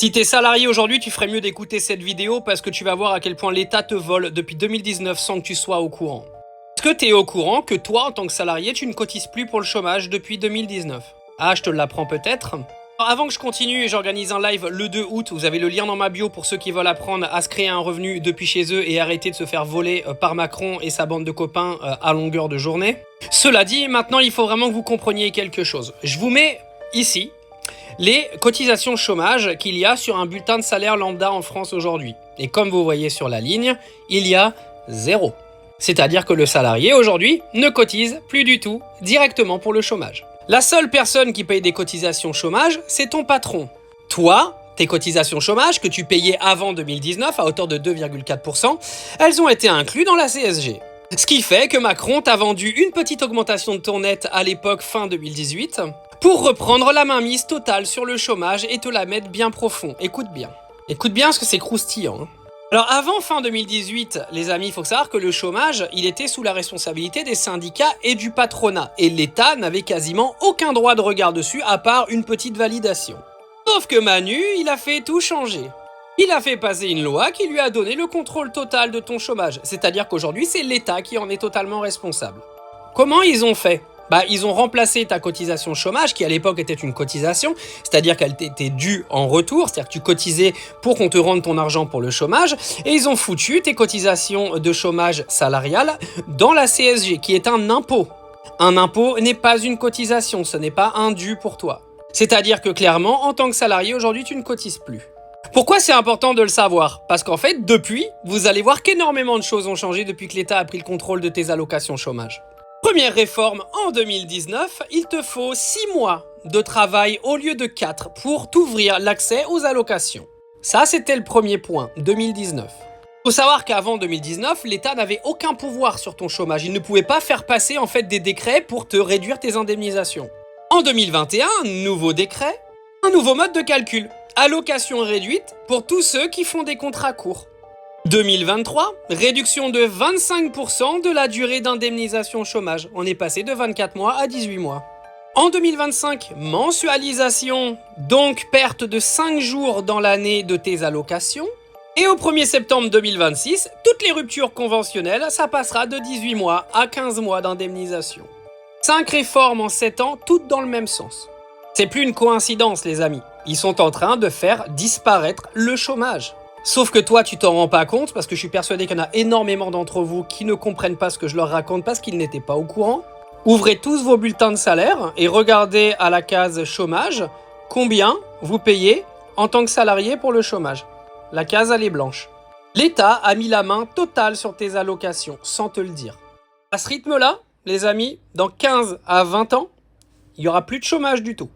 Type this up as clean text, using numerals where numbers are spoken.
Si t'es salarié aujourd'hui, tu ferais mieux d'écouter cette vidéo parce que tu vas voir à quel point l'État te vole depuis 2019 sans que tu sois au courant. Est-ce que t'es au courant que toi, en tant que salarié, tu ne cotises plus pour le chômage depuis 2019? Ah, je te l'apprends peut-être. Avant que je continue, j'organise un live le 2 août. Vous avez le lien dans ma bio pour ceux qui veulent apprendre à se créer un revenu depuis chez eux et arrêter de se faire voler par Macron et sa bande de copains à longueur de journée. Cela dit, maintenant, il faut vraiment que vous compreniez quelque chose. Je vous mets ici les cotisations chômage qu'il y a sur un bulletin de salaire lambda en France aujourd'hui. Et comme vous voyez sur la ligne, il y a 0. C'est-à-dire que le salarié aujourd'hui ne cotise plus du tout directement pour le chômage. La seule personne qui paye des cotisations chômage, c'est ton patron. Toi, tes cotisations chômage que tu payais avant 2019 à hauteur de 2,4%, elles ont été incluses dans la CSG. Ce qui fait que Macron t'a vendu une petite augmentation de ton net à l'époque fin 2018 pour reprendre la mainmise totale sur le chômage et te la mettre bien profond. Écoute bien. Écoute bien parce que c'est croustillant. Hein. Alors avant fin 2018, les amis, il faut savoir que le chômage, il était sous la responsabilité des syndicats et du patronat. Et l'État n'avait quasiment aucun droit de regard dessus à part une petite validation. Sauf que Manu, il a fait tout changer. Il a fait passer une loi qui lui a donné le contrôle total de ton chômage. C'est-à-dire qu'aujourd'hui, c'est l'État qui en est totalement responsable. Comment ils ont fait ? Ils ont remplacé ta cotisation chômage, qui à l'époque était une cotisation, c'est-à-dire qu'elle t'était due en retour, c'est-à-dire que tu cotisais pour qu'on te rende ton argent pour le chômage, et ils ont foutu tes cotisations de chômage salarial dans la CSG, qui est un impôt. Un impôt n'est pas une cotisation, ce n'est pas un dû pour toi. C'est-à-dire que clairement, en tant que salarié, aujourd'hui, tu ne cotises plus. Pourquoi c'est important de le savoir? Parce qu'en fait, depuis, vous allez voir qu'énormément de choses ont changé depuis que l'État a pris le contrôle de tes allocations chômage. Première réforme en 2019, il te faut 6 mois de travail au lieu de 4 pour t'ouvrir l'accès aux allocations. Ça, c'était le premier point, 2019. Il faut savoir qu'avant 2019, l'État n'avait aucun pouvoir sur ton chômage. Il ne pouvait pas faire passer en fait des décrets pour te réduire tes indemnisations. En 2021, nouveau décret, un nouveau mode de calcul. Allocation réduite pour tous ceux qui font des contrats courts. 2023, réduction de 25% de la durée d'indemnisation chômage. On est passé de 24 mois à 18 mois. En 2025, mensualisation, donc perte de 5 jours dans l'année de tes allocations. Et au 1er septembre 2026, toutes les ruptures conventionnelles, ça passera de 18 mois à 15 mois d'indemnisation. 5 réformes en 7 ans, toutes dans le même sens. C'est plus une coïncidence, les amis. Ils sont en train de faire disparaître le chômage. Sauf que toi, tu t'en rends pas compte parce que je suis persuadé qu'il y en a énormément d'entre vous qui ne comprennent pas ce que je leur raconte parce qu'ils n'étaient pas au courant. Ouvrez tous vos bulletins de salaire et regardez à la case chômage combien vous payez en tant que salarié pour le chômage. La case, elle est blanche. L'État a mis la main totale sur tes allocations sans te le dire. À ce rythme-là, les amis, dans 15 à 20 ans, il n'y aura plus de chômage du tout.